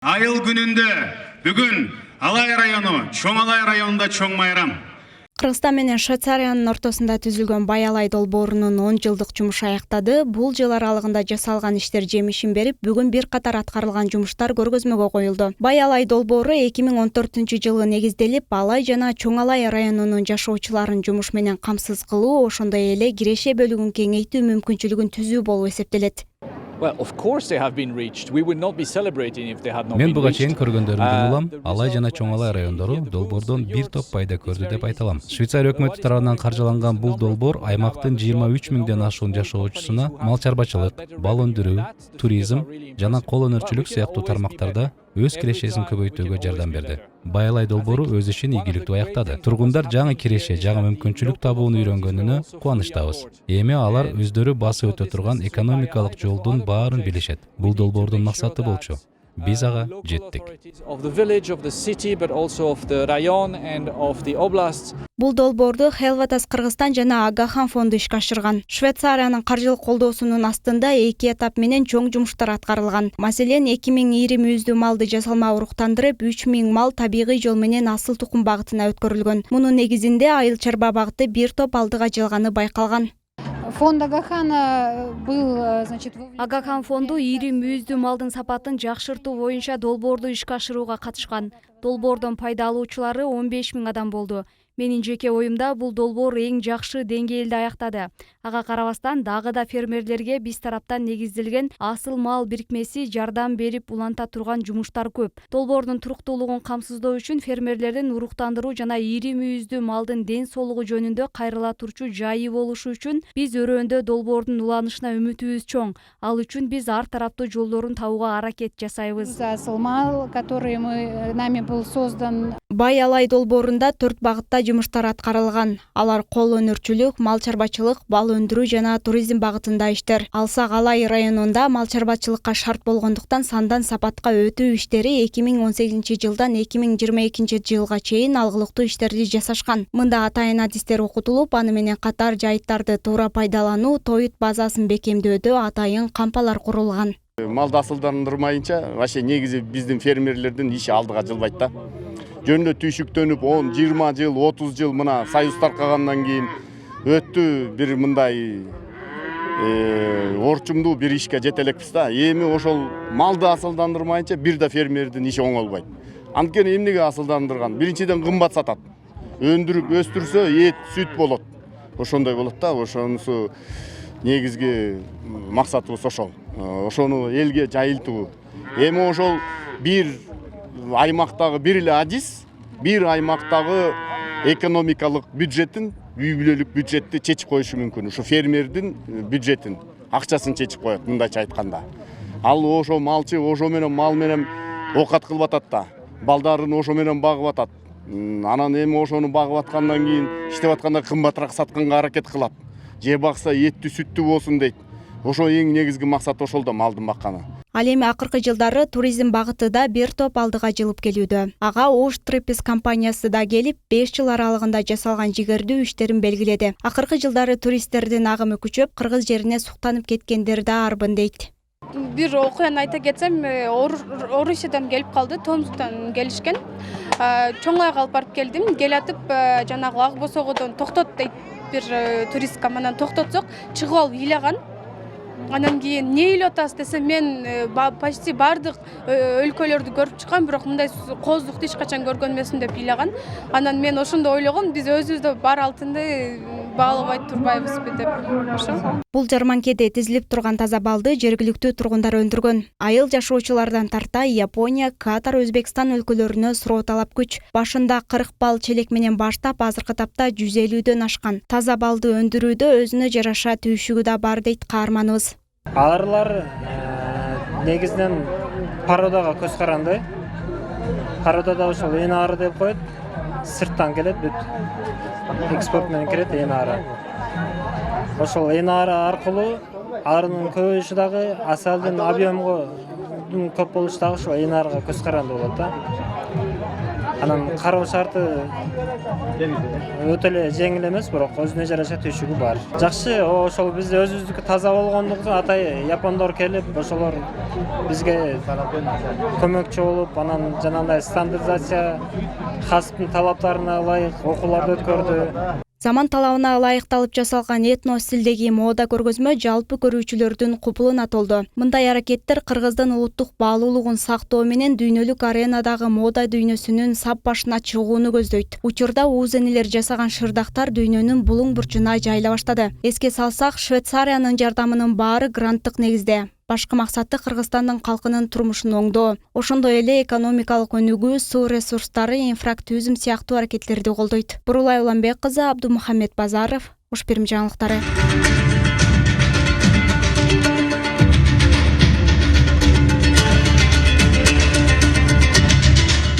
Айыл күнүндө бүгүн Алай району, Чоң Алай районунда чоң майрам. Кыргызстан менен Швейцариянын ортосунда түзүлгөн Баялай долбоорунун 10 жылдык жумушу аяктады. Бул жыл аралыгында жасалган иштер жемишин берип, бүгүн бир катар аткарылган жумуштар көргөзмөгө коюлду. Баялай долбоору 2014-жылы негизделип, Алай жана Чоң Алай районунун жашоочуларын жумуш менен камсыз кылуу, ошондой эле киреше бөлүгүн кеңейтүү мүмкүнчүлүгүн түзүү болуп эсептелет. Well, of course they have been reached. We would not be celebrating if they had not Мен been буга reached. чейин көргөндөрүмдүн улам, Алай жана Чоң Алай райондору долбоордон бир топ пайда көрдү деп айта алам. Швейцария өкмөтү тарабынан каржыланган бул долбоор аймактын 23 миңден ашуун жашоочусуна мал чарбачылык, бал өндүрүү, туризм жана кол өнөрчүлүк сыяктуу тармактарда өз кирешесин көбөйтүүгө жардам берди. Баялай долбоору өз ишин ийгиликтүү аяктады. Тургундар жаңы киреше, жаңы мүмкүнчүлүк табууну үйрөнгөнүнө кубанычтабыз. Эми алар өздөрү басып өтө турган экономикалык жолдун баарын билишет. Бул долбоордун максаты болчу. Биз ага жеттик. Of the village, of the city, but also of the rayon and of the oblasts. Бул долбоорду Helvatas Кыргызстан жана Агахан фонду ишке ашырган. Швейцариянын каржылык колдоосунун астында 2 этап менен чоң жумуштар аткарылган. Маселен, 2000 ири мүйүздүү малды жасалма уруктандырып, 3000 мал табигый жол менен асыл тукум багытына өткөрүлгөн. Мунун негизинде айыл чарба багыты бир топ алдыга жылганы байкалган. Фонд Агахана был, значит, Агахан фонду ири мүйүздүү малдын сапатын жакшыртуу боюнча долбоорду ишке ашырууга катышкан. Долбоордон пайда алуучулары 15 000 адам болду. Менин жеке оюмда бул долбоор эң жакшы деңгээлде аяктады. Ага карабастан дагы да фермерлерге биз тараптан негизделген асыл мал бирикмеси жардам берип уланта турган жумуштар көп. Долбоордун туруктуулугун камсыздоо үчүн фермерлердин уруктандыруу жана ири мүйүздүү малдын ден соолугу жөнүндө кайрыла турчу жайы болушу үчүн биз өрөөндө долбоордун уланышына үмүтүбүз чоң. Ал үчүн биз ар тараптуу жолдорун табууга аракет жасайбыз. асыл мал, который нами был создан. Баялай долбоорунда 4 багытта жумуштар аткарылган. Алар кол өнөрчүлүк, мал чарбачылык, бал өндүрүү жана туризм багытында иштер. Алсак Алай районунда мал чарбачылыкка шарт болгондуктан сандан сапатка өтүү иштери 2018-жылдан 2022-жылга чейин алгылыктуу иштерди жасашкан. Мында атайын адистер окутулуп, аны менен катар жайыттарды туура пайдалануу, тоют базасын бекемдөөдө атайын кампалар курулган. Малды асылдандырмайынча, вообще негизи биздин фермерлердин иши алдыга жылбайт да. Жөнүндө түйшүктөнүп 10, 20 жыл, 30 жыл мына союз таркагандан кийин өттү бир мындай орчумдуу бир ишке жете элекпиз да. Эми ошол малды асылдандырмайынча бир да фермердин иши оңолбойт. Анткени эмнеге асылдандырган? Биринчиден кымбат сатат. Өндүрүп өстүрсө эт, сүт болот. Ошондой болот да. Ошонусу негизги максатыбыз ошол. Ошону элге жайылтуу. Эми ошол бир аймактагы бир эле адис, бир аймактагы экономикалык бюджетин, үй бүлөлүк бюджетти чечип коюшу мүмкүн. Ушу фермердин бюджетин, акчасын чечип коет, мындайча айтканда. Ал ошо малчы ошо менен мал менен окат кылып атат да. Балдарын ошо менен багып атат. Анан эми ошону багып аткандан кийин иштеп атканда кымбатыраак сатканга аракет кылат. Же бакса эттүү сүттүү болсун дейт. Ошо эң негизги максат ошол да, малдын бакканы. Ал эми акыркы жылдары туризм багытыда бир топ алдыга жылып келүүдө. Ага Ош Трипис компаниясы да келип, 5 жыл аралыгында жасалган жигердүү иштерин белгиледи. Акыркы жылдары туристтердин агымы күчөп, кыргыз жерине суктанып кеткендер да арбын дейт. Бир окуяны айта кетсем, Орусиядан келип калды, Томсктан келишкен. Чоң Айга алып барып келдим. Келатып жанагы Ак Босогодон токтот дейт бир турист командан токтотсок, чыгып алып ыйлаган. Анан кийин эмне ыйлап атасыз десем, мен почти бардык өлкөлөрдү көрүп чыккан, бирок мындай коздукту эч качан көргөн эмесмин деп ыйлаган. Анан мен ошондо ойлогом, биз өзүбүздө бар алтынды баалабай турбайбызбы деп. Ошо. Бул жарманкеде тизилип турган таза балды жергиликтүү тургундар өндүргөн. Айыл жашоочулардан тарта Япония, Катар, Өзбекстан өлкөлөрүнө суроо талап күч. Башында 40 бал челек менен баштап, азыркы тапта 150дөн ашкан. Таза балды өндүрүүдө өзүнө жараша түйшүгү да бар дейт каарманыбыз. Аларлар негизинен пародага көз каранды. Пародада ошол эне ары деп коет. Сырттан келет, бүт экспорт менен кирет эне ары. Ошол эне ары аркылуу арынын көбөйүшү дагы, асалдын объемго көп болушу дагы ошол эне арыга көз каранды болот да. Анан кароо шарты өтө эле жеңил эмес, бирок өзүнө жараша түйшүгү бар. Жакшы, ошол бизде өзүбүздүкү таза болгондуктан атай япондор келип, ошолор бизге көмөкчү болуп, анан жанагындай стандартизация касыптын талаптарына ылайык окууларды өткөрдү. Заман талабына ылайыкталып жасалган этно стилдеги мода көргөзмө жалпы көрүүчүлөрдүн купулуна толду. Мындай аракеттер Кыргыздын улуттук баалуулугун сактоо менен дүйнөлүк аренадагы мода дүйнөсүнүн сап башына чыгууну көздөйт. Учурда ууз энелер жасаган шырдактар дүйнөнүн булуң бурчуна жайыла баштады. Эске салсак, Швейцариянын жардамынын баары гранттык негизде. Башкы максаты Кыргызстандын калкынын турмушун оңдоо. Ошондой эле экономикалык өнүгүү, суу ресурстары, инфрактуризм сыяктуу аракеттерди колдойт. Бурулай Уламбек кызы, Абдумухаммед Базаров, Ош Перим жаңылыктары.